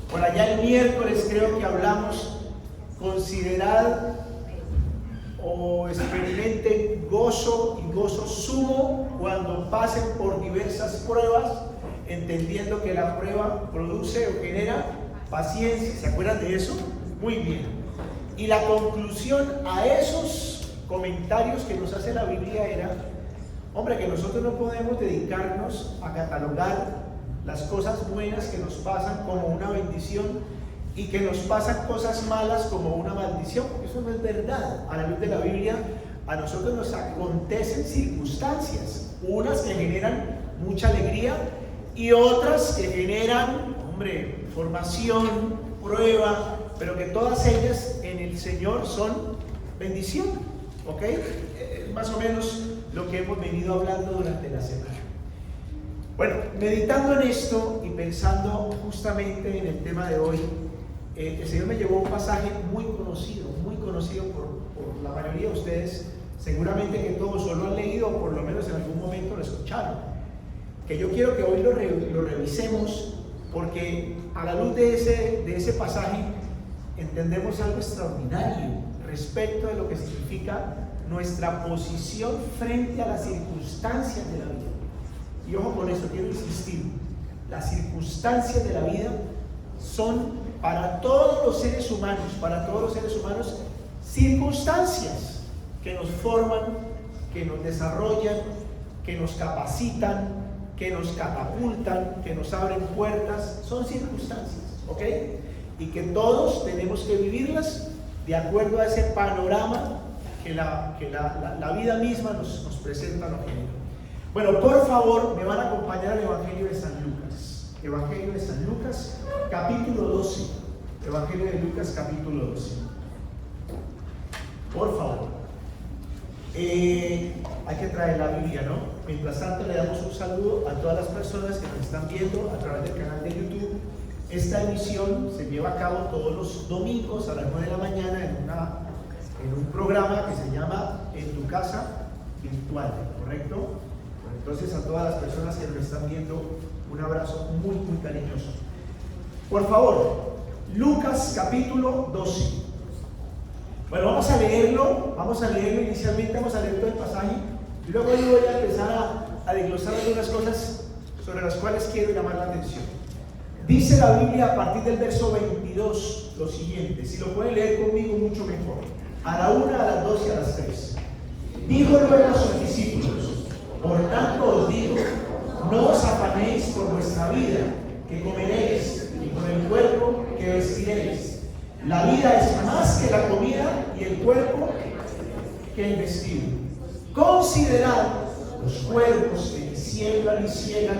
Por allá el miércoles creo que hablamos, considerad o experimenten gozo y gozo sumo cuando pasen por diversas pruebas, entendiendo que la prueba produce o genera paciencia. ¿Se acuerdan de eso? Muy bien. Y la conclusión a esos comentarios que nos hace la Biblia era, hombre, que nosotros no podemos dedicarnos a catalogar las cosas buenas que nos pasan como una bendición y que nos pasan cosas malas como una maldición. Eso no es verdad. A la luz de la Biblia, a nosotros nos acontecen circunstancias, unas que generan mucha alegría y otras que generan, hombre, formación, prueba, pero que todas ellas en el Señor son bendición. ¿Ok? Más o menos lo que hemos venido hablando durante la semana. Bueno, meditando en esto y pensando justamente en el tema de hoy, el Señor me llevó un pasaje muy conocido por la mayoría de ustedes, seguramente que todos o lo han leído o por lo menos en algún momento lo escucharon, que yo quiero que hoy lo revisemos, porque a la luz de ese pasaje entendemos algo extraordinario respecto de lo que significa nuestra posición frente a las circunstancias de la vida. Y ojo con eso, quiero insistir, las circunstancias de la vida son para todos los seres humanos, circunstancias que nos forman, que nos desarrollan, que nos capacitan, que nos catapultan, que nos abren puertas, son circunstancias, ¿ok? Y que todos tenemos que vivirlas de acuerdo a ese panorama que la vida misma nos presenta, nos genera. Bueno, por favor, me van a acompañar al Evangelio de San Lucas. Evangelio de San Lucas, capítulo 12. Evangelio de Lucas, capítulo 12. Por favor. Hay que traer la Biblia, ¿no? Mientras tanto, le damos un saludo a todas las personas que nos están viendo a través del canal de YouTube. Esta emisión se lleva a cabo todos los domingos a las 9 de la mañana en un programa que se llama En tu casa virtual, ¿correcto? Entonces, a todas las personas que nos están viendo, un abrazo muy, muy cariñoso. Por favor, Lucas capítulo 12. Bueno, vamos a leerlo inicialmente, vamos a leer todo el pasaje, y luego yo voy a empezar a desglosar algunas cosas sobre las cuales quiero llamar la atención. Dice la Biblia a partir del verso 22 lo siguiente, si lo pueden leer conmigo mucho mejor. A la 1, a las 2 y a las 3. Dijo luego a sus discípulos: por tanto os digo, no os afanéis por vuestra vida, que comeréis, y por el cuerpo que vestiréis. La vida es más que la comida, y el cuerpo que el vestido. Considerad los cuerpos que ni siembran ni ciegan,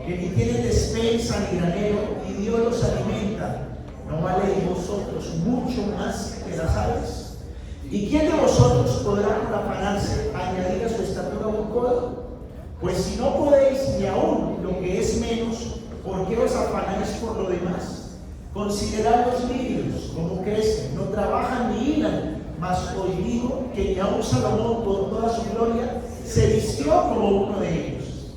que ni tienen despensa ni granero, y Dios los alimenta. ¿No valéis vosotros mucho más que las aves? ¿Y quién de vosotros podrá por afanarse añadir a su estatura un codo? Pues si no podéis ni aún lo que es menos, ¿por qué os afanáis por lo demás? Considerad los lirios, como crecen, no trabajan ni hilan, mas os digo que ni aun Salomón, por toda su gloria, se vistió como uno de ellos.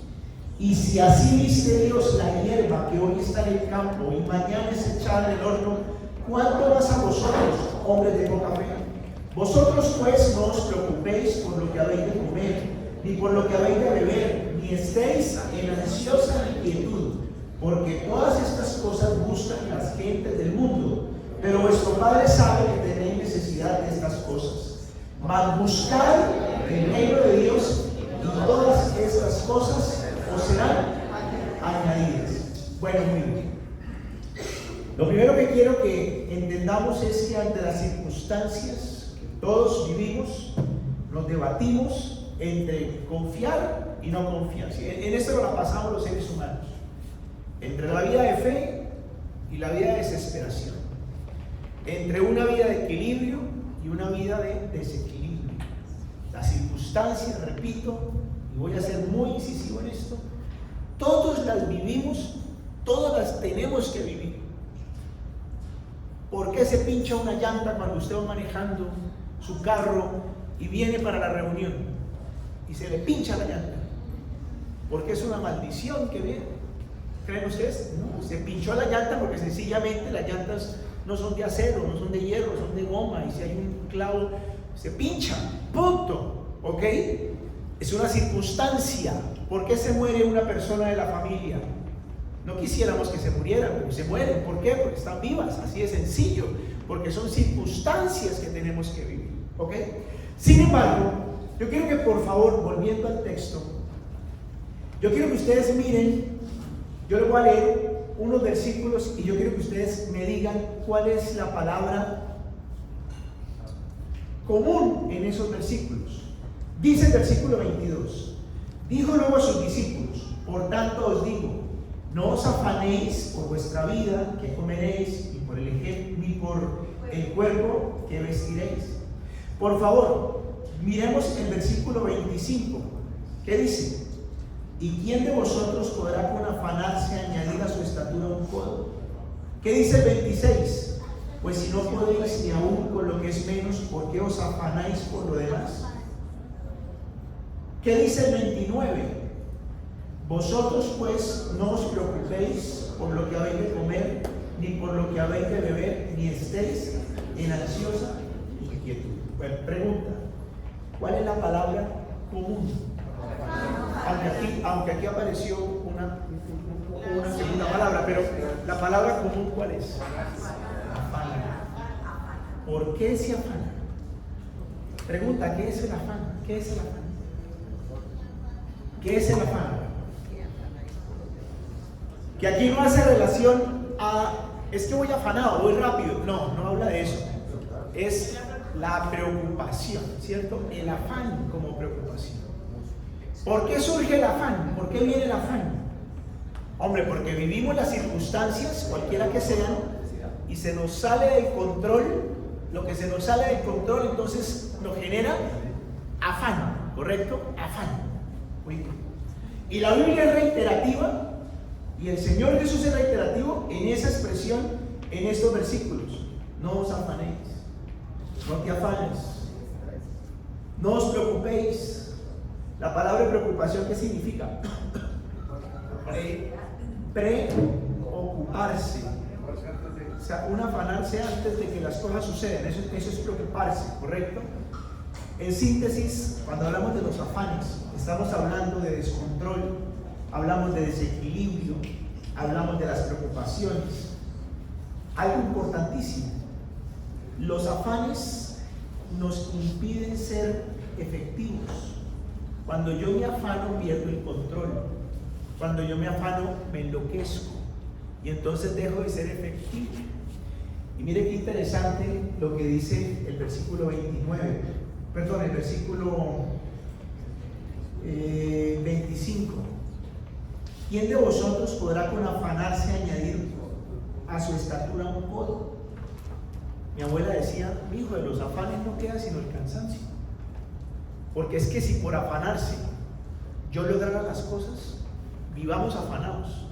Y si así viste Dios la hierba que hoy está en el campo y mañana es echada en el horno, ¿cuánto más a vosotros, hombres de poca fe? Vosotros pues no os preocupéis por lo que habéis de comer, ni por lo que habéis de beber, ni estéis en ansiosa inquietud, porque todas estas cosas buscan las gentes del mundo, pero vuestro Padre sabe que tenéis necesidad de estas cosas. Mas buscad el reino de Dios, y todas estas cosas os serán añadidas. Bueno, muy bien. Lo primero que quiero que entendamos es que ante las circunstancias que todos vivimos, nos debatimos entre confiar y no confiar. En esto lo pasamos los seres humanos, entre la vida de fe y la vida de desesperación, entre una vida de equilibrio y una vida de desequilibrio. Las circunstancias, repito, y voy a ser muy incisivo en esto, todos las vivimos, todas las tenemos que vivir. ¿Por qué se pincha una llanta cuando usted va manejando su carro y viene para la reunión y se le pincha la llanta? Porque es una maldición que viene. ¿Ok? creen ustedes? No, se pinchó la llanta porque sencillamente las llantas no son de acero, no son de hierro, son de goma, y si hay un clavo se pincha, punto, ¿ok? Es una circunstancia. ¿Por qué se muere una persona de la familia? No quisiéramos que se murieran, pero se mueren. ¿Por qué? Porque están vivas, así de sencillo, porque son circunstancias que tenemos que vivir, ¿ok? Sin embargo, yo quiero que por favor, volviendo al texto, yo quiero que ustedes miren, yo les voy a leer unos versículos y yo quiero que ustedes me digan cuál es la palabra común en esos versículos. Dice el versículo 22, dijo luego a sus discípulos, por tanto os digo, no os afanéis por vuestra vida, que comeréis, ni por el cuerpo que vestiréis. Por favor, miremos el versículo 25, ¿qué dice? ¿Y quién de vosotros podrá con afanarse añadir a su estatura un codo? ¿Qué dice el 26? Pues si no podéis ni aún con lo que es menos, ¿por qué os afanáis por lo demás? ¿Qué dice el 29? Vosotros pues no os preocupéis por lo que habéis de comer, ni por lo que habéis de beber, ni estéis en ansiosa inquietud. Bueno, pregunta, ¿cuál es la palabra común? Aunque aquí apareció una segunda palabra, pero la palabra común, ¿cuál es? Afán. ¿Por qué se afana? Pregunta, ¿qué es el afán? ¿Qué es el afán? ¿Qué es el afán? Que aquí no hace relación a, es que voy afanado, voy rápido. No, no habla de eso. Es la preocupación, ¿cierto? El afán como preocupación. ¿Por qué surge el afán? ¿Por qué viene el afán? Hombre, porque vivimos las circunstancias, cualquiera que sean, y se nos sale del control. Lo que se nos sale del control, entonces nos genera afán, ¿correcto? Afán. Muy bien. Y la Biblia es reiterativa, y el Señor Jesús es reiterativo en esa expresión, en estos versículos. No os afanéis, no te afanes, no os preocupéis. La palabra preocupación, ¿qué significa? Preocuparse. O sea, un afanarse antes de que las cosas sucedan. Eso es preocuparse, ¿correcto? En síntesis, cuando hablamos de los afanes, estamos hablando de descontrol, hablamos de desequilibrio, hablamos de las preocupaciones. Algo importantísimo, los afanes nos impiden ser efectivos. Cuando yo me afano, pierdo el control. Cuando yo me afano, me enloquezco y entonces dejo de ser efectivo. Y mire qué interesante lo que dice el versículo 29, perdón, el versículo 25. ¿Quién de vosotros podrá con afanarse añadir a su estatura un codo? Mi abuela decía, mi hijo, de los afanes no queda sino el cansancio. Porque es que si por afanarse yo lograra las cosas, vivamos afanados.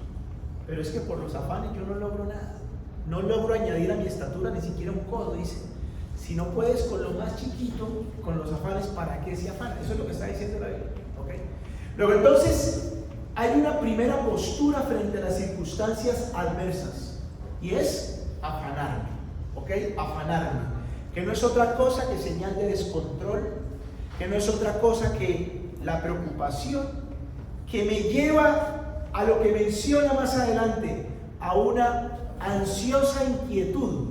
Pero es que por los afanes yo no logro nada. No logro añadir a mi estatura ni siquiera un codo, dice. Si no puedes con lo más chiquito, con los afanes, ¿para qué se afana? Eso es lo que está diciendo la Biblia. ¿Okay? Luego entonces, hay una primera postura frente a las circunstancias adversas. Y es afanarme. ¿Ok? Afanarme. Que no es otra cosa que señal de descontrol. Que no es otra cosa que la preocupación que me lleva a lo que menciona más adelante, a una ansiosa inquietud.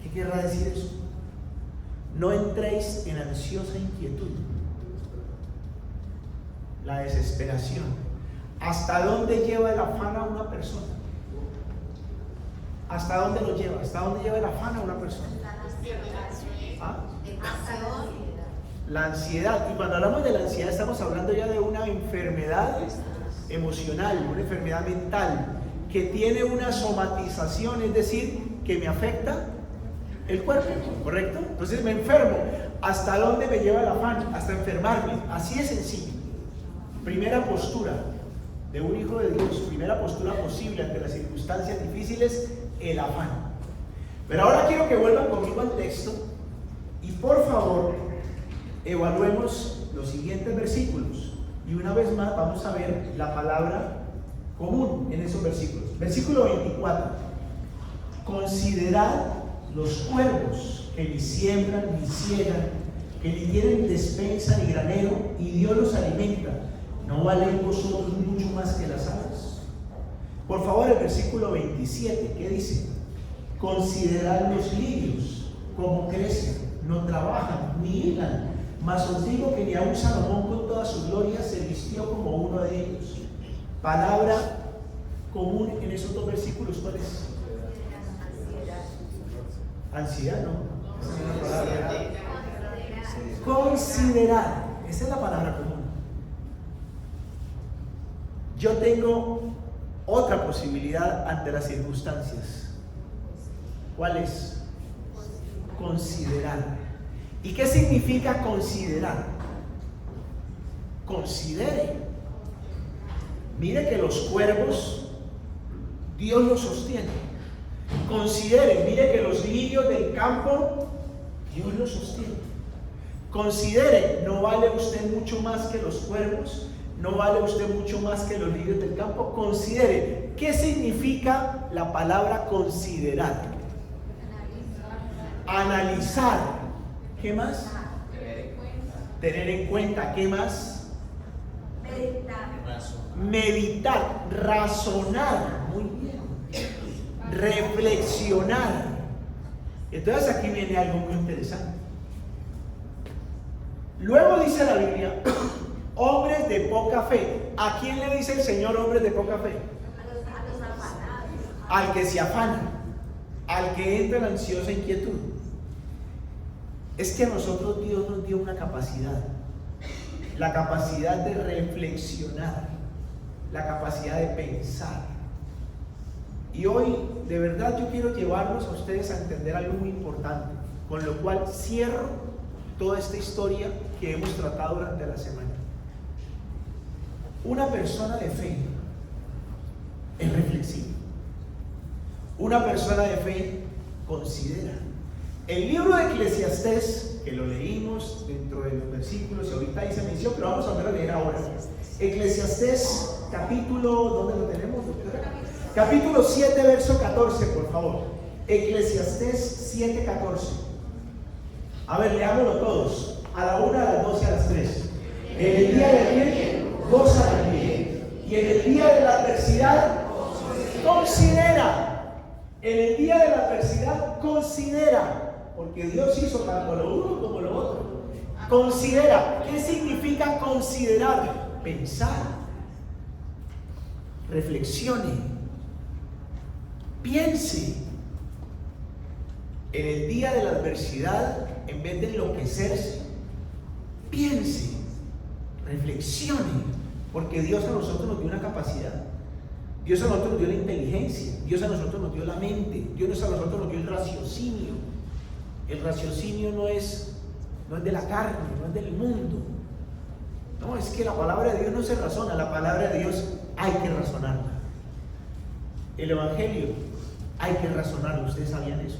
¿Qué querrá decir eso? No entréis en ansiosa inquietud. La desesperación. ¿Hasta dónde lleva el afán a una persona? ¿Hasta dónde lo lleva? ¿Hasta dónde lleva el afán a una persona? ¿Ah? La ansiedad. Y cuando hablamos de la ansiedad estamos hablando ya de una enfermedad emocional, una enfermedad mental que tiene una somatización, es decir, que me afecta el cuerpo, ¿correcto? Entonces me enfermo. ¿Hasta dónde me lleva el afán? Hasta enfermarme. Así es sencillo. Primera postura de un hijo de Dios, primera postura posible ante las circunstancias difíciles, el afán. Pero ahora quiero que vuelvan conmigo al texto y por favor evaluemos los siguientes versículos. Y una vez más vamos a ver la palabra común en esos versículos. Versículo 24. Considerad los cuervos que ni siembran ni ciegan, que ni tienen despensa ni granero, y Dios los alimenta. ¿No valéis vosotros mucho más que las aves? Por favor, el versículo 27, ¿qué dice? Considerad los lirios, cómo crecen, no trabajan ni hilan, mas os digo que ni aun Salomón con toda su gloria se vistió como uno de ellos. Palabra común en esos dos versículos, ¿cuál es? Ansiedad, ¿no? Esa es la palabra. Considerar, esa es la palabra común. Yo tengo otra posibilidad ante las circunstancias. ¿Cuál es? Considerar. ¿Y qué significa considerar? Considere. Mire que los cuervos, Dios los sostiene. Considere, mire que los lirios del campo, Dios los sostiene. Considere, ¿no vale usted mucho más que los cuervos? ¿No vale usted mucho más que los lirios del campo? Considere. ¿Qué significa la palabra considerar? Analizar. ¿Qué más? Tener en cuenta. ¿Qué más? Meditar. Razonar. Muy bien. Reflexionar. Entonces aquí viene algo muy interesante. Luego dice la Biblia, hombres de poca fe. ¿A quién le dice el Señor hombres de poca fe? Al que se afana, al que entra en ansiosa inquietud. Es que a nosotros Dios nos dio una capacidad, la capacidad de reflexionar, la capacidad de pensar. Y hoy, de verdad, yo quiero llevarlos a ustedes a entender algo muy importante, con lo cual cierro toda esta historia que hemos tratado durante la semana. Una persona de fe es reflexiva. Una persona de fe considera. El libro de Eclesiastés, que lo leímos dentro de los versículos, y ahorita hice mención, pero vamos a volver a leer ahora. Eclesiastés, capítulo, ¿dónde lo tenemos, doctora? Capítulo 7, verso 14, por favor. Eclesiastés 7, 14. A ver, leámoslo todos. A la 1, a las 2 y a las 3. En el día del bien, goza también. Y en el día de la adversidad, considera. En el día de la adversidad, considera. Porque Dios hizo tanto lo uno como lo otro. Considera. ¿Qué significa considerar? Pensar. Reflexione. Piense. En el día de la adversidad, en vez de enloquecerse, piense, reflexione, porque Dios a nosotros nos dio una capacidad. Dios a nosotros nos dio la inteligencia, Dios a nosotros nos dio la mente, Dios a nosotros nos dio el raciocinio. El raciocinio no es de la carne, no es del mundo. No, es que la palabra de Dios no se razona, la palabra de Dios hay que razonarla. El Evangelio hay que razonarlo, ¿ustedes sabían eso?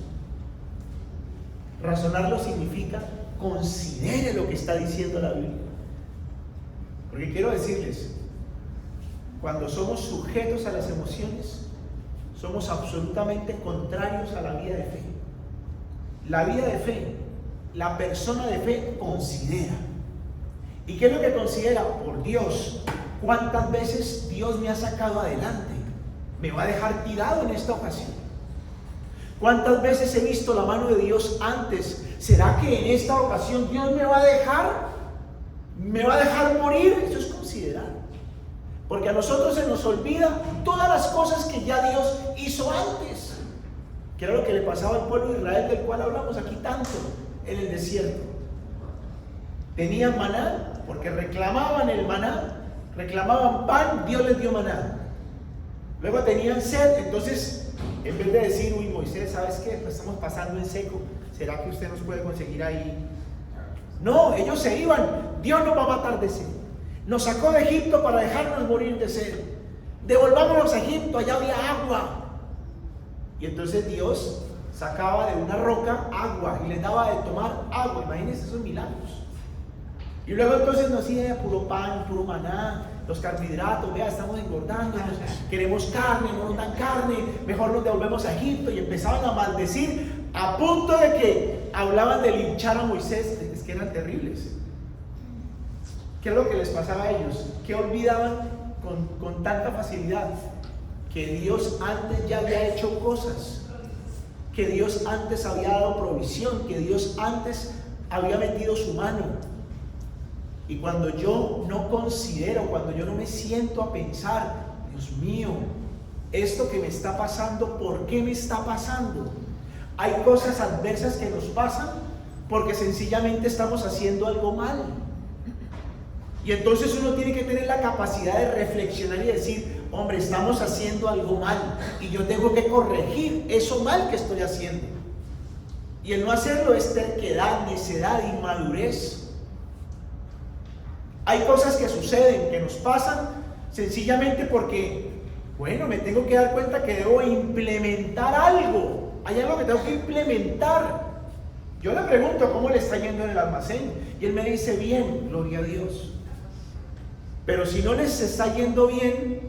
Razonarlo significa considere lo que está diciendo la Biblia. Porque quiero decirles, cuando somos sujetos a las emociones, somos absolutamente contrarios a la vida de fe. La vida de fe, la persona de fe considera. ¿Y qué es lo que considera? Por Dios, ¿cuántas veces Dios me ha sacado adelante? ¿Me va a dejar tirado en esta ocasión? ¿Cuántas veces he visto la mano de Dios antes? ¿Será que en esta ocasión Dios me va a dejar? ¿Me va a dejar morir? Eso es considerar. Porque a nosotros se nos olvida todas las cosas que ya Dios hizo antes. Que era lo que le pasaba al pueblo de Israel, del cual hablamos aquí tanto en el desierto. Tenían maná, porque reclamaban el maná, reclamaban pan, Dios les dio maná. Luego tenían sed, entonces en vez de decir, uy Moisés, ¿sabes qué? Pues estamos pasando en seco, ¿será que usted nos puede conseguir ahí? No, ellos se iban, Dios nos va a matar de sed. Nos sacó de Egipto para dejarnos morir de sed. Devolvámonos a Egipto, allá había agua. Y entonces Dios sacaba de una roca agua y les daba de tomar agua. Imagínense esos milagros. Y luego entonces nos decía puro pan, puro maná, los carbohidratos, vea, estamos engordando, queremos carne, no nos dan carne, mejor nos devolvemos a Egipto. Y empezaban a maldecir a punto de que hablaban de linchar a Moisés. Es que eran terribles. ¿Qué es lo que les pasaba a ellos? ¿Qué olvidaban con tanta facilidad? Que Dios antes ya había hecho cosas, que Dios antes había dado provisión, que Dios antes había metido su mano. Y cuando yo no considero, cuando yo no me siento a pensar, Dios mío, esto que me está pasando, ¿por qué me está pasando? Hay cosas adversas que nos pasan porque sencillamente estamos haciendo algo mal. Y entonces uno tiene que tener la capacidad de reflexionar y decir, hombre, estamos haciendo algo mal y yo tengo que corregir eso mal que estoy haciendo. Y el no hacerlo es terquedad, necedad, inmadurez. Hay cosas que suceden, que nos pasan sencillamente porque, bueno, me tengo que dar cuenta que debo implementar algo. Hay algo que tengo que implementar. Yo le pregunto cómo le está yendo en el almacén y él me dice, bien, gloria a Dios. Pero si no les está yendo bien,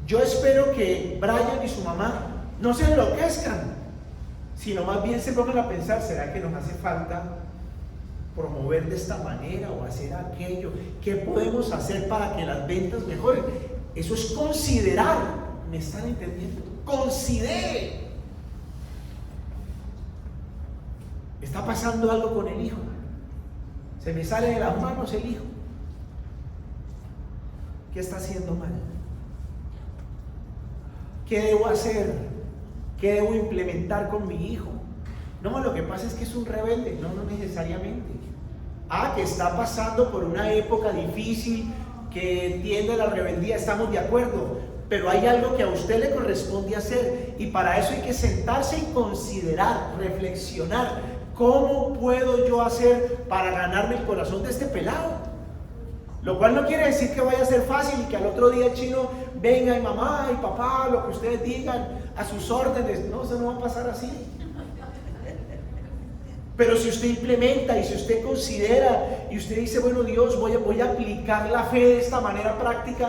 yo espero que Brian y su mamá no se enloquezcan, sino más bien se pongan a pensar, ¿será que nos hace falta promover de esta manera o hacer aquello? ¿Qué podemos hacer para que las ventas mejoren? Eso es considerar. ¿Me están entendiendo? Considere. Está pasando algo con el hijo. Se me sale de las manos el hijo. ¿Qué está haciendo mal? ¿Qué debo hacer? ¿Qué debo implementar con mi hijo? No, lo que pasa es que es un rebelde. No necesariamente. Que está pasando por una época difícil, que tiende a la rebeldía, estamos de acuerdo, pero hay algo que a usted le corresponde hacer y para eso hay que sentarse y considerar, reflexionar, ¿cómo puedo yo hacer para ganarme el corazón de este pelado? Lo cual no quiere decir que vaya a ser fácil y que al otro día el chino venga y mamá y papá, lo que ustedes digan, a sus órdenes. No, eso no va a pasar así. Pero si usted implementa y si usted considera y usted dice, bueno, Dios, voy a aplicar la fe de esta manera práctica,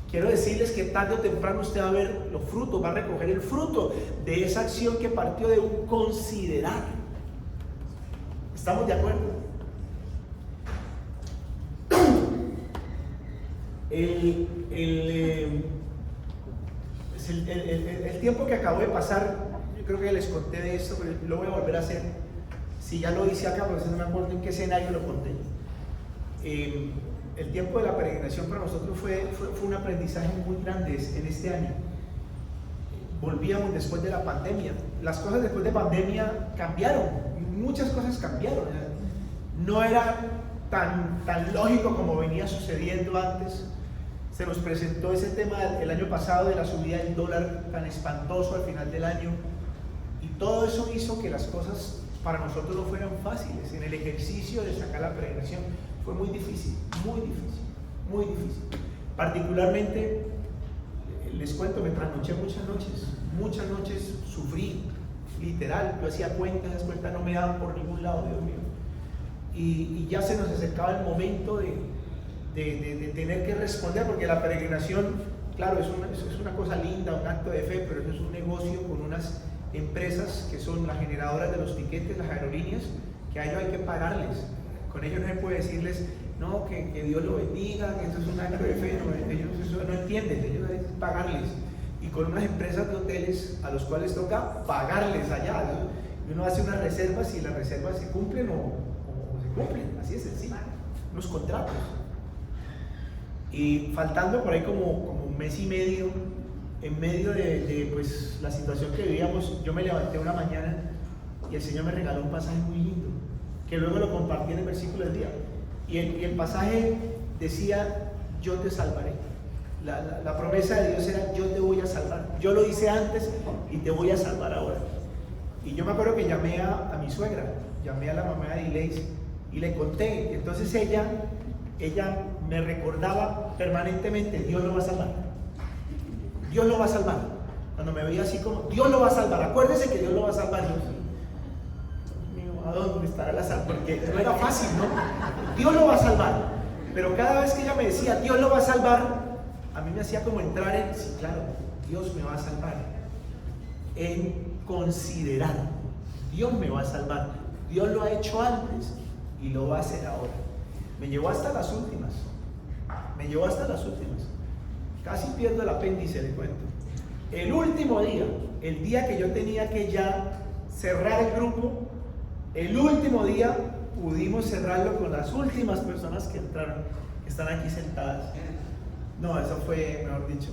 quiero decirles que tarde o temprano usted va a ver los frutos, va a recoger el fruto de esa acción que partió de un considerar. ¿Estamos de acuerdo? El tiempo que acabo de pasar, yo creo que les conté de esto, pero lo voy a volver a hacer. Si ya lo hice acá, pero no me acuerdo en qué escenario lo conté. El tiempo de la peregrinación para nosotros fue un aprendizaje muy grande en este año. Volvíamos después de la pandemia. Las cosas después de pandemia cambiaron, muchas cosas cambiaron. No era tan lógico como venía sucediendo antes. Se nos presentó ese tema el año pasado de la subida del dólar tan espantoso al final del año, y todo eso hizo que las cosas para nosotros no fueran fáciles. En el ejercicio de sacar la peregrinación fue muy difícil, muy difícil, muy difícil. Particularmente, les cuento, me trasnoché muchas noches sufrí, literal. Yo hacía cuentas, las cuentas no me daban por ningún lado, Dios mío. Y ya se nos acercaba el momento de tener que responder, porque la peregrinación, claro, es una cosa linda, un acto de fe, pero eso es un negocio con unas empresas que son las generadoras de los tiquetes, las aerolíneas, que a ellos hay que pagarles. Con ellos no se puede decirles, no, que Dios lo bendiga, que eso es un acto de fe. No, ellos eso no entienden, ellos hay que pagarles. Y con unas empresas de hoteles a los cuales toca pagarles allá, ¿no? Y uno hace unas reservas y las reservas se cumplen o se cumplen, así es sencillo, unos contratos. Y faltando por ahí como un mes y medio, en medio de pues, la situación que vivíamos, yo me levanté una mañana y el Señor me regaló un pasaje muy lindo, que luego lo compartí en el versículo del día. Y el pasaje decía, yo te salvaré. La promesa de Dios era, yo te voy a salvar. Yo lo hice antes y te voy a salvar ahora. Y yo me acuerdo que llamé a mi suegra, llamé a la mamá de Ileis y le conté. Entonces ella me recordaba permanentemente, Dios lo va a salvar. Dios lo va a salvar. Cuando me veía así como, Dios lo va a salvar. Acuérdese que Dios lo va a salvar. Dios mío, ¿a dónde estará la salvación? Porque no era fácil, ¿no? Dios lo va a salvar. Pero cada vez que ella me decía, Dios lo va a salvar, a mí me hacía como entrar en, sí, claro, Dios me va a salvar. En considerar, Dios me va a salvar. Dios lo ha hecho antes y lo va a hacer ahora. Me llevó hasta las últimas. Casi pierdo el apéndice, le cuento. El último día, el día que yo tenía que ya cerrar el grupo, el último día pudimos cerrarlo con las últimas personas que entraron, que están aquí sentadas. No, eso fue, mejor dicho.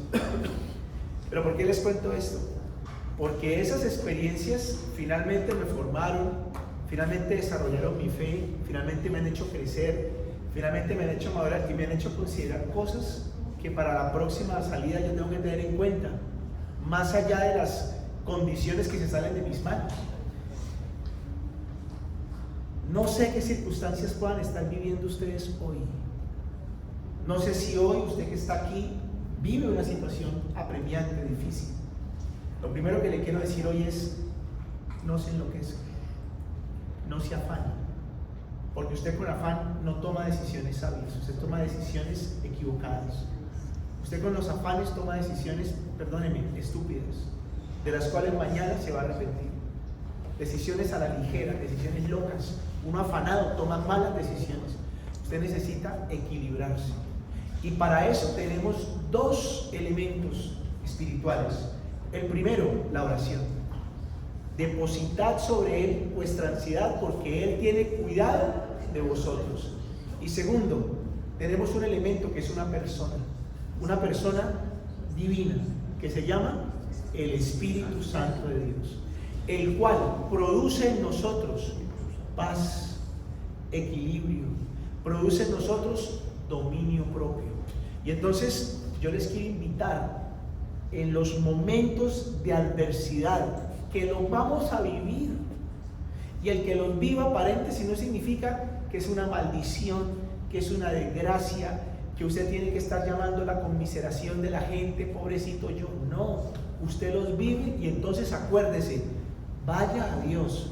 Pero ¿por qué les cuento esto? Porque esas experiencias finalmente me formaron, finalmente desarrollaron mi fe, finalmente me han hecho crecer, finalmente me han hecho madurar y me han hecho considerar cosas que para la próxima salida yo tengo que tener en cuenta, más allá de las condiciones que se salen de mis manos. No sé qué circunstancias puedan estar viviendo ustedes hoy. No sé si hoy usted que está aquí vive una situación apremiante, difícil. Lo primero que le quiero decir hoy es: no se enloquezca, no se afane, porque usted con afán no toma decisiones sabias, usted toma decisiones equivocadas. Usted con los afanes toma decisiones, perdóneme, estúpidas, de las cuales mañana se va a arrepentir. Decisiones a la ligera, decisiones locas. Uno afanado toma malas decisiones. Usted necesita equilibrarse. Y para eso tenemos dos elementos espirituales. El primero, la oración. Depositad sobre Él vuestra ansiedad porque Él tiene cuidado de vosotros. Y segundo, tenemos un elemento que es una persona divina, que se llama el Espíritu Santo de Dios, el cual produce en nosotros paz, equilibrio, produce en nosotros dominio propio. Y entonces yo les quiero invitar, en los momentos de adversidad que los vamos a vivir, y el que los viva, paréntesis, no significa que es una maldición, que es una desgracia, que usted tiene que estar llamando la conmiseración de la gente, pobrecito yo. No, usted los vive y entonces acuérdese, vaya a Dios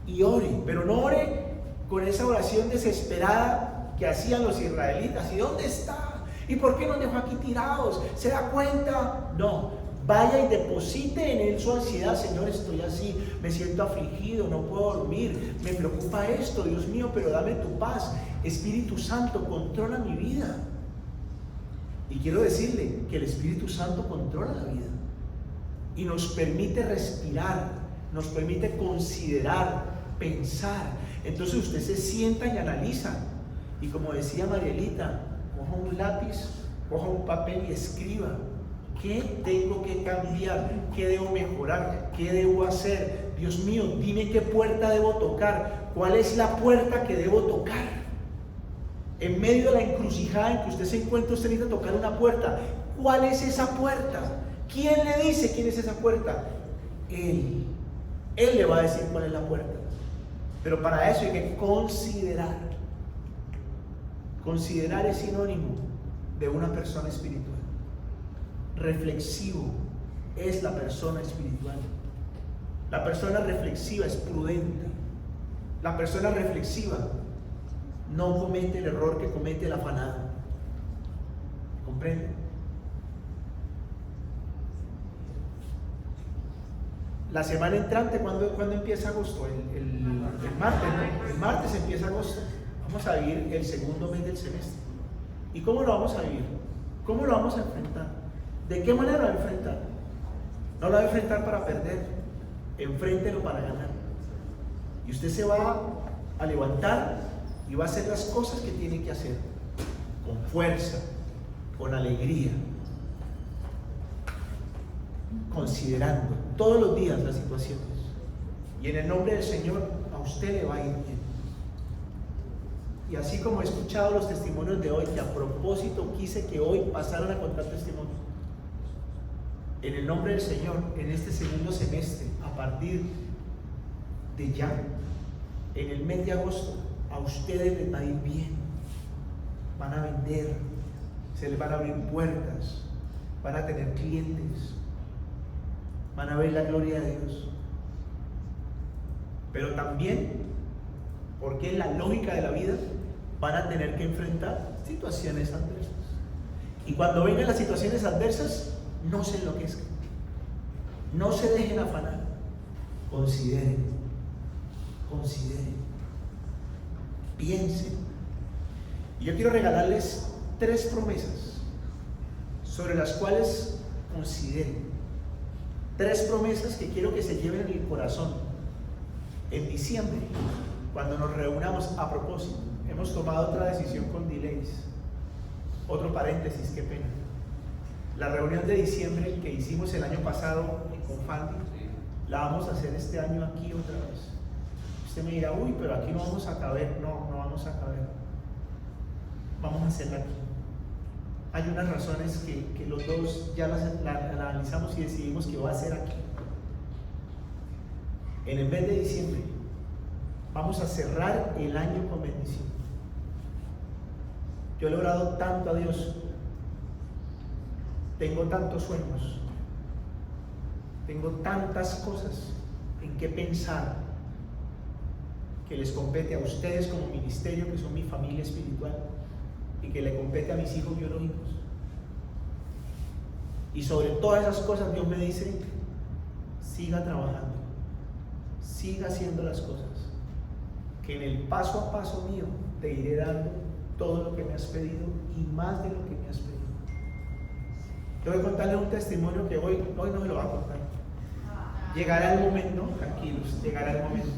y ore, pero no ore con esa oración desesperada que hacían los israelitas. ¿Y dónde está? ¿Y por qué nos dejó aquí tirados? ¿Se da cuenta? No, vaya y deposite en Él su ansiedad. Señor, estoy así, me siento afligido, no puedo dormir, me preocupa esto, Dios mío, pero dame tu paz. Espíritu Santo, controla mi vida. Y quiero decirle que el Espíritu Santo controla la vida y nos permite respirar, nos permite considerar, pensar. Entonces usted se sienta y analiza. Y como decía Marielita, coja un lápiz, coja un papel y escriba. ¿Qué tengo que cambiar? ¿Qué debo mejorar? ¿Qué debo hacer? Dios mío, dime qué puerta debo tocar. ¿Cuál es la puerta que debo tocar? En medio de la encrucijada en que usted se encuentra, usted necesita tocar una puerta. ¿Cuál es esa puerta? ¿Quién le dice quién es esa puerta? Él. Él le va a decir cuál es la puerta. Pero para eso hay que considerar. Considerar es sinónimo de una persona espiritual. Reflexivo es la persona espiritual. La persona reflexiva es prudente. La persona reflexiva no comete el error que comete el afanado. ¿Comprende? La semana entrante, ¿cuándo empieza agosto? El martes, ¿no? El martes empieza agosto. Vamos a vivir el segundo mes del semestre. ¿Y cómo lo vamos a vivir? ¿Cómo lo vamos a enfrentar? ¿De qué manera lo va a enfrentar? No lo va a enfrentar para perder, enfréntelo para ganar. Y usted se va a levantar y va a hacer las cosas que tiene que hacer, con fuerza, con alegría, considerando todos los días las situaciones. Y en el nombre del Señor, a usted le va a ir bien. Y así como he escuchado los testimonios de hoy, que a propósito quise que hoy pasaran a contar testimonios, en el nombre del Señor, en este segundo semestre, a partir de ya, en el mes de agosto, a ustedes les va a ir bien. Van a vender, se les van a abrir puertas, van a tener clientes, van a ver la gloria de Dios. Pero también porque en la lógica de la vida van a tener que enfrentar situaciones adversas. Y cuando vengan las situaciones adversas, no se enloquezcan, no se dejen afanar, consideren, piensen. Y yo quiero regalarles 3 promesas sobre las cuales consideren. 3 promesas que quiero que se lleven en el corazón. En diciembre, cuando nos reunamos, a propósito, hemos tomado otra decisión con delays. Otro paréntesis, qué pena. La reunión de diciembre que hicimos el año pasado con Fanny, la vamos a hacer este año aquí otra vez. Usted me dirá, uy, pero aquí no vamos a caber. No vamos a caber. Vamos a hacerla aquí. Hay unas razones que los dos ya las analizamos y decidimos que va a ser aquí. En el mes de diciembre vamos a cerrar el año con bendición. Yo he orado tanto a Dios, tengo tantos sueños, tengo tantas cosas en qué pensar, que les compete a ustedes como ministerio, que son mi familia espiritual, y que le compete a mis hijos biológicos. Y sobre todas esas cosas Dios me dice, siga trabajando, siga haciendo las cosas, que en el paso a paso mío te iré dando todo lo que me has pedido y más de lo que me has pedido. Yo voy a contarles un testimonio que hoy no me lo va a contar. Llegará el momento, tranquilos, llegará el momento.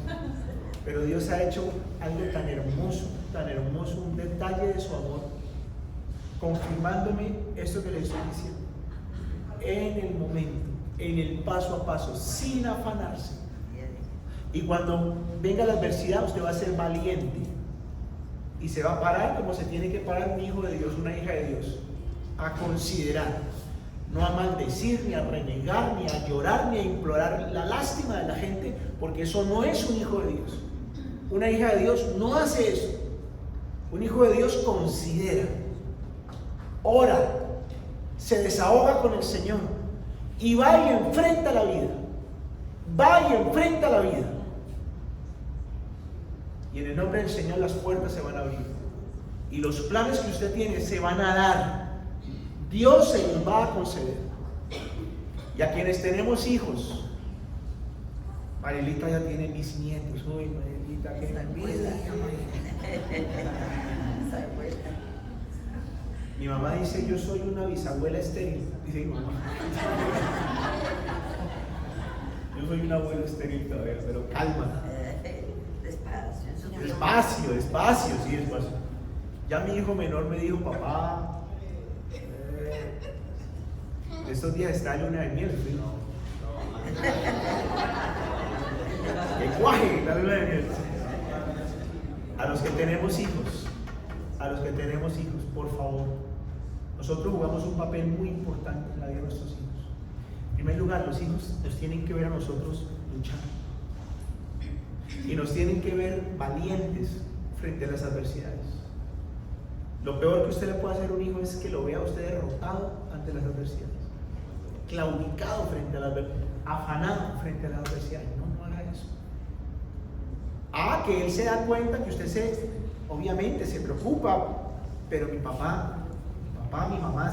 Pero Dios ha hecho algo tan hermoso, un detalle de su amor, confirmándome esto que les estoy diciendo. En el momento, en el paso a paso, sin afanarse. Y cuando venga la adversidad, usted va a ser valiente y se va a parar como se tiene que parar un hijo de Dios, una hija de Dios, a considerar, no a maldecir, ni a renegar, ni a llorar, ni a implorar la lástima de la gente, porque eso no es un hijo de Dios. Una hija de Dios no hace eso. Un hijo de Dios considera, ora, se desahoga con el Señor y va y enfrenta la vida. Va y enfrenta la vida. Y en el nombre del Señor las puertas se van a abrir. Y los planes que usted tiene se van a dar. Dios se los va a conceder. Y a quienes tenemos hijos, Marilita ya tiene mis nietos. Uy, Marilita, qué tranquila. Mi mamá dice, yo soy una bisabuela estéril. Dice mi mamá. Yo soy un abuelo estéril todavía, pero calma. Despacio, sí, despacio. Ya mi hijo menor me dijo, papá, estos días está luna de miel. ¿Sí? Que cuaje la luna de miel. A los que tenemos hijos, por favor, nosotros jugamos un papel muy importante en la vida de nuestros hijos. En primer lugar, los hijos nos tienen que ver a nosotros luchar. Y nos tienen que ver valientes frente a las adversidades. Lo peor que usted le puede hacer a un hijo es que lo vea a usted derrotado ante las adversidades, claudicado frente a las adversidades, afanado frente a las adversidades. No haga eso. Que él se da cuenta que usted obviamente se preocupa, pero mi mamá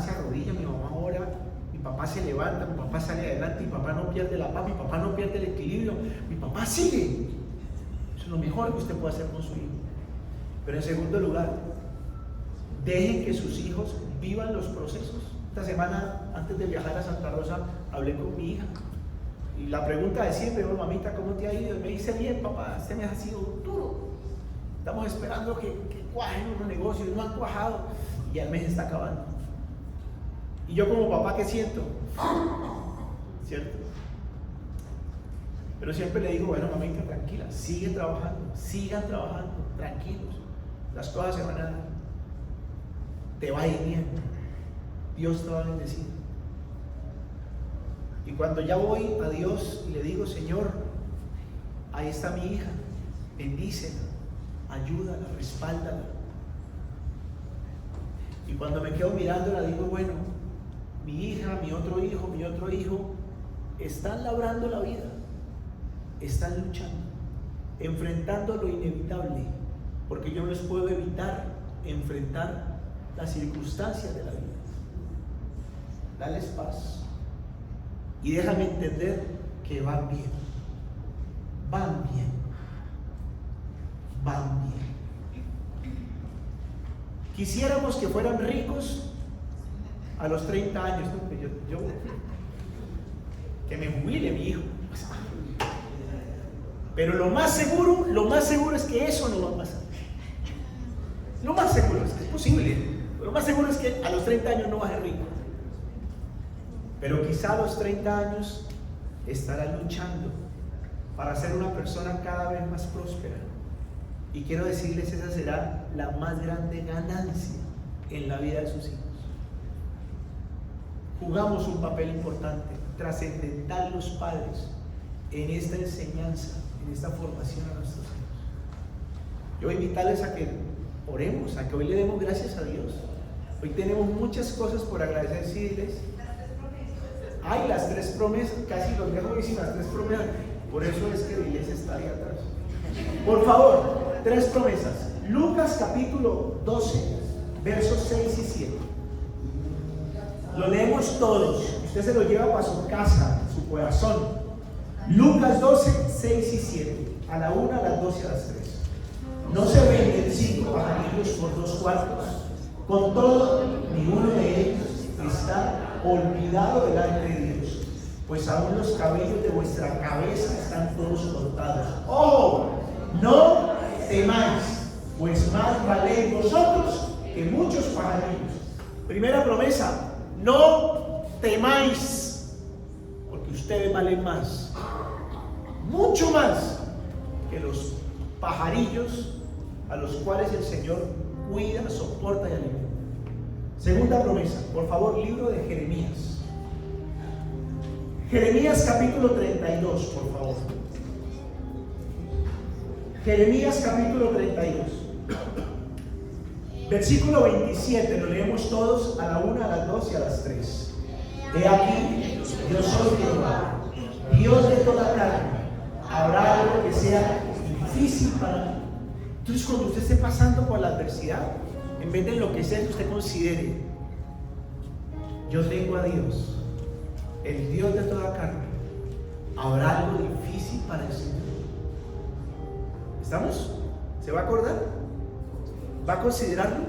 se arrodilla, mi mamá ora, mi papá se levanta, mi papá sale adelante, mi papá no pierde la paz, mi papá no pierde el equilibrio, mi papá sigue. Eso es lo mejor que usted puede hacer con su hijo. Pero en segundo lugar, dejen que sus hijos vivan los procesos. Esta semana, antes de viajar a Santa Rosa, hablé con mi hija. Y la pregunta de siempre, mamita, ¿cómo te ha ido? Y me dice, bien, papá, este mes ha sido duro. Estamos esperando que cuajen unos negocios, no han cuajado. Y ya el mes está acabando. Y yo como papá, ¿qué siento? ¿Cierto? Pero siempre le digo, bueno, mamita, tranquila, sigan trabajando, tranquilos. Las cosas se van a dar. Te va a ir bien. Dios te va a bendecir. Y cuando ya voy a Dios y le digo, Señor, ahí está mi hija, bendícela, ayúdala, respáldala. Y cuando me quedo mirándola, digo, bueno, mi hija, mi otro hijo, están labrando la vida, están luchando, enfrentando lo inevitable. porque yo no les puedo evitar enfrentar las circunstancias de la vida. Dales paz y déjame entender que van bien, van bien, van bien. Quisiéramos que fueran ricos a los 30 años, ¿no? Que me jubile mi hijo. Pero lo más seguro es que eso no va a pasar. Lo más seguro es que es posible, pero lo más seguro es que a los 30 años no va a ser rico. Pero quizá a los 30 años estará luchando para ser una persona cada vez más próspera. Y quiero decirles, esa será la más grande ganancia en la vida de sus hijos. Jugamos un papel importante, trascendental los padres, en esta enseñanza, en esta formación a nuestros hijos. Yo voy a invitarles a que oremos, a que hoy le demos gracias a Dios. Hoy tenemos muchas cosas por agradecer, sí, diles. Ay, las 3 promesas, casi los dejo decir las 3 promesas. Por eso es que la iglesia está ahí atrás. Por favor, 3 promesas. Lucas capítulo 12, versos 6 y 7. Lo leemos todos. Usted se lo lleva para su casa, su corazón. Lucas 12, 6 y 7. A la 1, a las 2 y a las 3. No se venden 5 pajarillos por 2 cuartos. Con todo, ninguno de ellos está olvidado delante de Dios, pues aún los cabellos de vuestra cabeza están todos contados. ¡Ojo! No temáis, pues más valéis vosotros que muchos pajarillos. Primera promesa: no temáis, porque ustedes valen más, mucho más que los pajarillos a los cuales el Señor cuida, soporta y alimenta. Segunda promesa, por favor, libro de Jeremías. Jeremías capítulo 32, por favor. Jeremías capítulo 32. Versículo 27, lo leemos todos a la 1, a las 2 y a las 3. He aquí, yo soy Jehová, Dios de toda carne. Habrá algo que sea difícil para mí. Entonces, cuando usted esté pasando por la adversidad, en vez de enloquecer, usted considere: yo tengo a Dios, el Dios de toda carne. ¿Habrá algo difícil para el Señor? ¿Estamos? ¿Se va a acordar? ¿Va a considerarlo?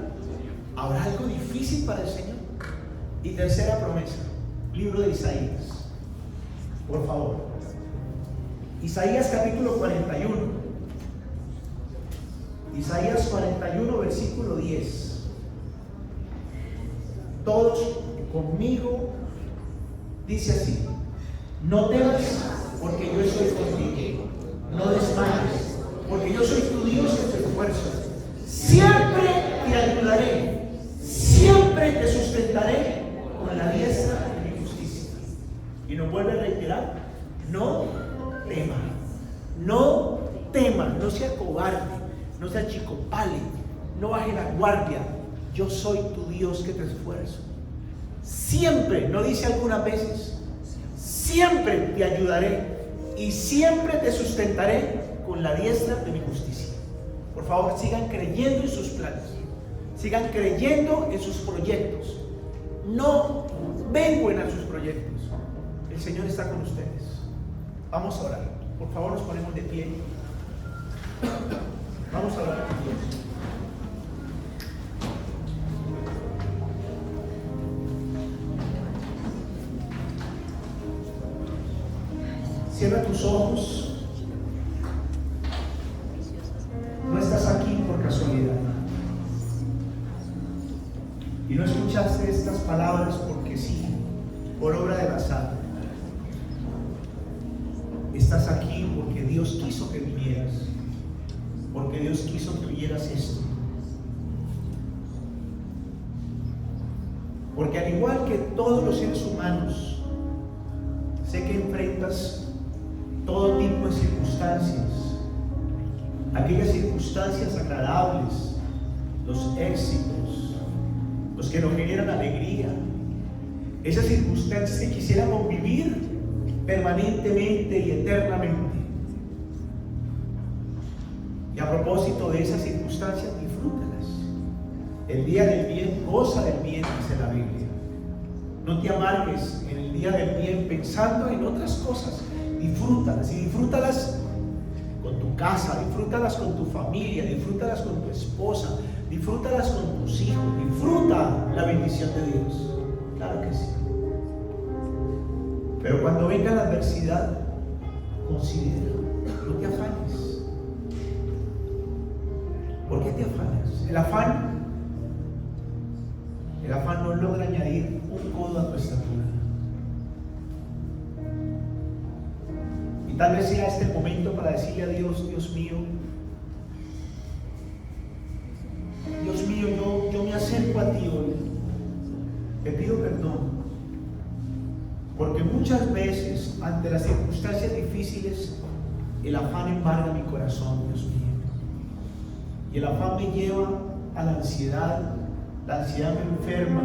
¿Habrá algo difícil para el Señor? Y tercera promesa, libro de Isaías. Por favor. Isaías capítulo 41. Isaías 41, versículo 10. Todos conmigo, dice así: no temas, porque yo estoy contigo. No desmayes, porque yo soy tu Dios que te esfuerzo. Siempre te ayudaré, siempre te sustentaré con la diestra de mi justicia. Y nos vuelve a reiterar: no temas, no temas, no sea cobarde, no sea chicopale, no baje la guardia. Yo soy tu Dios que te esfuerzo. Siempre, no dice algunas veces, siempre te ayudaré y siempre te sustentaré con la diestra de mi justicia. Por favor, sigan creyendo en sus planes, sigan creyendo en sus proyectos. No vengan a sus proyectos. El Señor está con ustedes. Vamos a orar. Por favor, nos ponemos de pie. Vamos a orar con Dios. Cierra tus ojos. No estás aquí por casualidad. Y no escuchaste estas palabras porque sí, por obra del azar. Estás aquí porque Dios quiso que vinieras. Porque Dios quiso que oyeras esto. Porque al igual que todos los seres humanos, sé que enfrentas todo tipo de circunstancias. Aquellas circunstancias agradables, los éxitos, los que nos generan alegría. Esas circunstancias que quisiéramos vivir permanentemente y eternamente. Y a propósito de esas circunstancias, disfrútalas. El día del bien, goza del bien, dice la Biblia. No te amargues en el día del bien pensando en otras cosas. Disfrútalas, y disfrútalas con tu casa, disfrútalas con tu familia, disfrútalas con tu esposa, disfrútalas con tus hijos, disfruta la bendición de Dios. Claro que sí. Pero cuando venga la adversidad, considera, no te afanes. ¿Por qué te afanas? El afán no logra añadir un codo a tu estatura. Y tal vez sea este el momento para decirle a Dios: Dios mío, yo me acerco a ti hoy. Te pido perdón, porque muchas veces ante las circunstancias difíciles el afán embarga mi corazón, Dios mío. Y el afán me lleva a la ansiedad me enferma,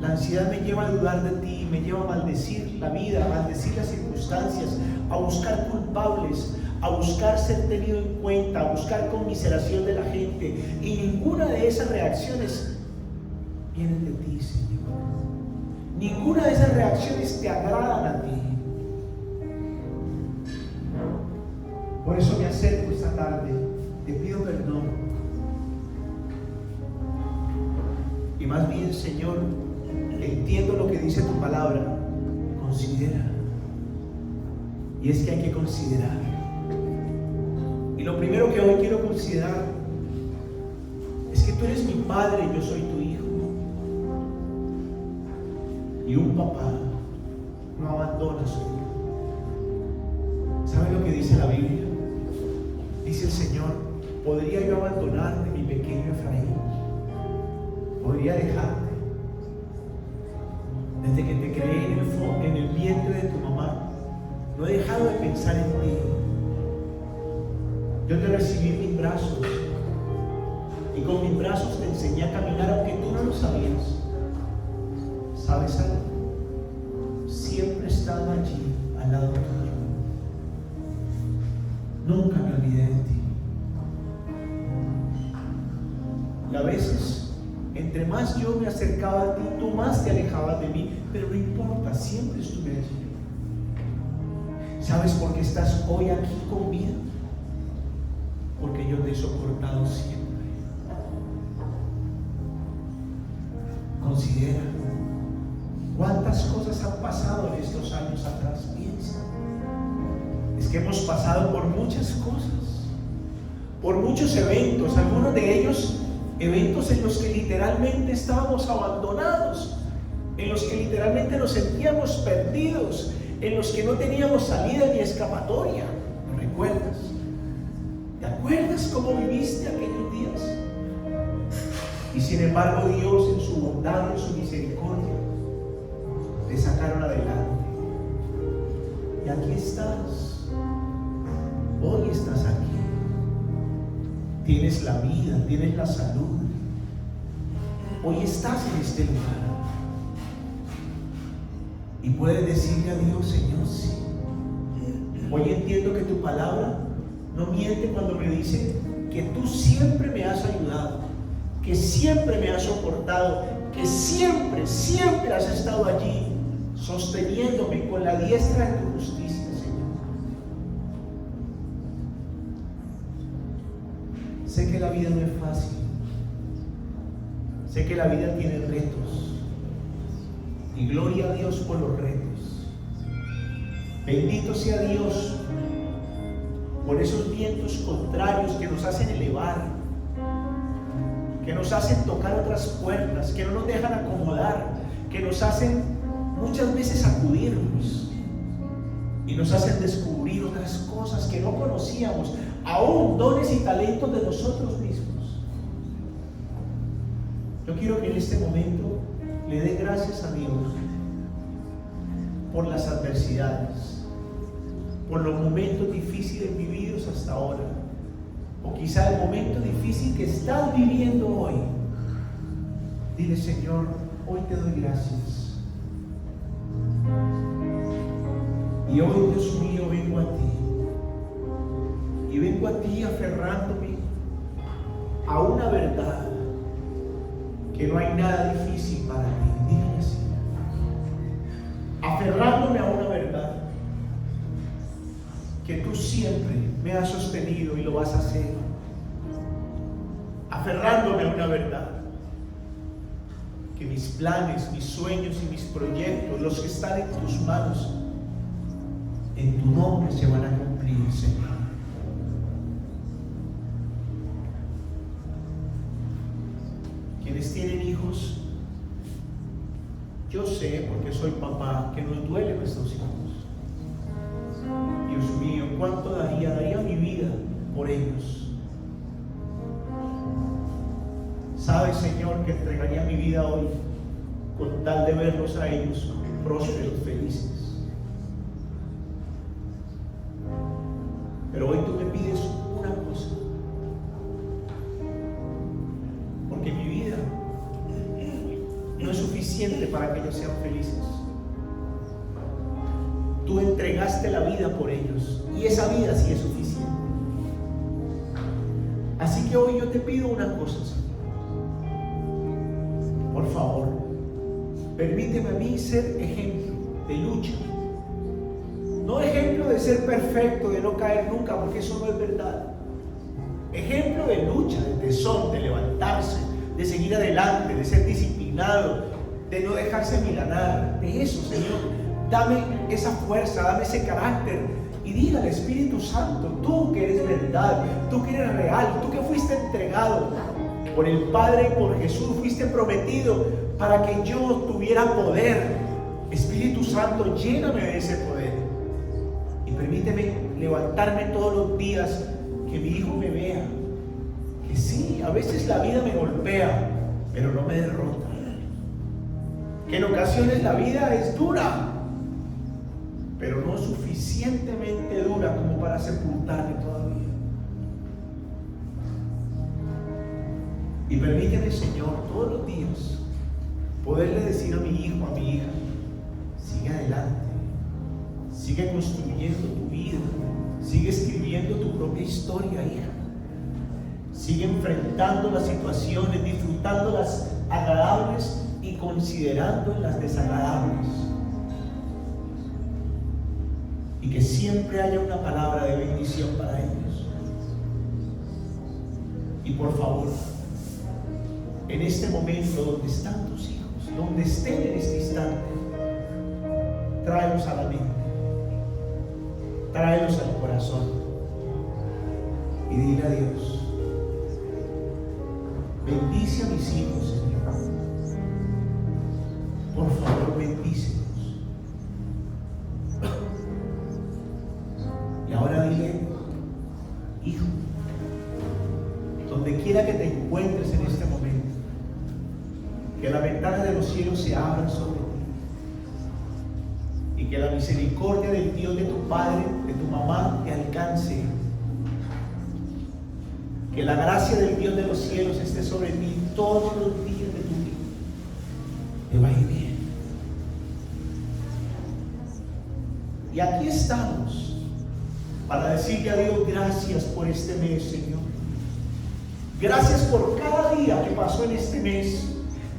la ansiedad me lleva a dudar de ti, me lleva a maldecir la vida, a maldecir las circunstancias, a buscar culpables, a buscar ser tenido en cuenta, a buscar conmiseración de la gente. Y ninguna de esas reacciones vienen de ti, Señor. Ninguna de esas reacciones te agradan a ti. Por eso me acerco esta tarde, te pido perdón. Y más bien, Señor, entiendo lo que dice tu palabra. Considera. Y es que hay que considerar. Y lo primero que hoy quiero considerar es que tú eres mi padre y yo soy tu hijo. Y un papá no abandona a su hijo. ¿Saben lo que dice la Biblia? Dice el Señor: ¿podría yo abandonarte, mi pequeño Efraín? ¿Podría dejarte? Desde que te creé en el vientre de tu mamá, no he dejado de pensar en ti. Yo te recibí en mis brazos, y con mis brazos te enseñé a caminar, aunque tú no lo sabías. ¿Sabes algo? Siempre he estado allí, al lado tuyo. Nunca me olvidé de ti. Y a veces, entre más yo me acercaba a ti, tú más te alejabas de mí, pero no importa, siempre estuve allí. ¿Sabes por qué estás hoy aquí con vida? Porque yo te he soportado siempre. Considera cuántas cosas han pasado en estos años atrás. Piensa. Es que hemos pasado por muchas cosas, por muchos eventos, algunos de ellos eventos en los que literalmente estábamos abandonados, en los que literalmente nos sentíamos perdidos, en los que no teníamos salida ni escapatoria. ¿Lo recuerdas? ¿Te acuerdas cómo viviste aquellos días? Y sin embargo, Dios, en su bondad y en su misericordia, te sacaron adelante. Y aquí estás. Hoy estás aquí. Tienes la vida, tienes la salud. Hoy estás en este lugar. Y puedes decirle a Dios: Señor, sí. Hoy entiendo que tu palabra no miente cuando me dice que tú siempre me has ayudado, que siempre me has soportado, que siempre has estado allí, sosteniéndome con la diestra de tu justicia, Señor. Sé que la vida no es fácil. Sé que la vida tiene retos. Y gloria a Dios por los retos. Bendito sea Dios por esos vientos contrarios que nos hacen elevar, que nos hacen tocar otras puertas, que no nos dejan acomodar, que nos hacen muchas veces sacudirnos y nos hacen descubrir otras cosas que no conocíamos, aún dones y talentos de nosotros mismos. Yo quiero que en este momento le dé gracias a Dios por las adversidades, por los momentos difíciles vividos hasta ahora, o quizá el momento difícil que estás viviendo hoy. Dile: Señor, hoy te doy gracias. Y hoy, Dios mío, vengo a ti. Y vengo a ti aferrándome a una verdad, que no hay nada difícil para ti. Dígale así. Aferrándome a una verdad, que tú siempre me has sostenido y lo vas a hacer. Aferrándome a una verdad, que mis planes, mis sueños y mis proyectos, los que están en tus manos, en tu nombre se van a cumplir, Señor. Quienes tienen hijos, yo sé, porque soy papá, que nos duele nuestros hijos. Dios mío, ¿cuánto daría mi vida por ellos? Sabes, Señor, que entregaría mi vida hoy con tal de verlos a ellos prósperos, felices. Pero hoy tú me pides una cosa, porque mi vida no es suficiente para que ellos sean felices. Tú entregaste la vida por ellos y esa vida sí es suficiente. Así que hoy yo te pido una cosa, Señor. Por favor, permíteme a mí ser ejemplo de lucha. No ejemplo de ser perfecto, de no caer nunca, porque eso no es verdad. Ejemplo de lucha, de tesón, de levantarse, de seguir adelante, de ser disciplinado, de no dejarse milanar. De eso, Señor, dame esa fuerza, dame ese carácter. Y diga al Espíritu Santo, tú que eres verdad, tú que eres real, tú que fuiste entregado por el Padre y por Jesús, fuiste prometido para que yo tuviera poder. Espíritu Santo, lléname de ese poder y permíteme levantarme todos los días, que mi hijo me vea, que sí, a veces la vida me golpea, pero no me derrota, que en ocasiones la vida es dura, pero no suficientemente dura como para sepultarme todavía. Y permíteme, Señor, todos los días poderle decir a mi hijo, a mi hija: sigue adelante, sigue construyendo tu vida, sigue escribiendo tu propia historia, hija. Sigue enfrentando las situaciones, disfrutando las agradables y considerando las desagradables. Y que siempre haya una palabra de bendición para ellos. Y por favor, en este momento donde están tus hijos, donde estén en este instante, tráelos a la mente, tráelos al corazón y dile a Dios: bendice a mis hijos, Señor. Por favor, bendícelos. Y ahora dile: hijo, donde quiera que te encuentres en este momento, que las ventanas de los cielos se abran sobre ti y que la misericordia del Dios de tu padre, de tu mamá, te alcance. Que la gracia del Dios de los cielos esté sobre ti todos los días de tu vida. Te va a ir bien. Y aquí estamos para decirle a Dios: gracias por este mes, Señor. Gracias por cada día que pasó en este mes.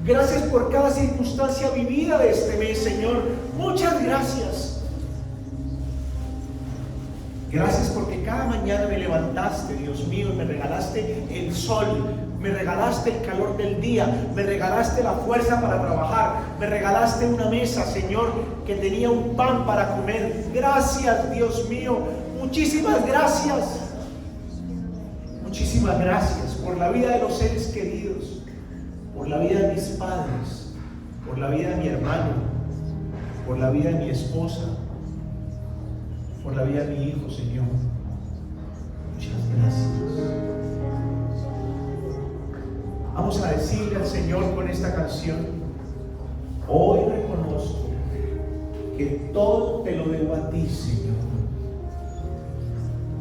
Gracias por cada circunstancia vivida de este mes, Señor. Muchas gracias. Gracias porque cada mañana me levantaste, Dios mío, y me regalaste el sol, me regalaste el calor del día, me regalaste la fuerza para trabajar, me regalaste una mesa, Señor, que tenía un pan para comer. Gracias, Dios mío, muchísimas gracias. Muchísimas gracias por la vida de los seres queridos, por la vida de mis padres, por la vida de mi hermano, por la vida de mi esposa, por la vida de mi hijo, Señor. Muchas gracias. Vamos a decirle al Señor con esta canción: hoy reconozco que todo te lo debo a ti, Señor.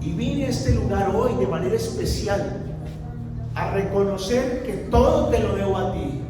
Y vine a este lugar hoy de manera especial a reconocer que todo te lo debo a ti.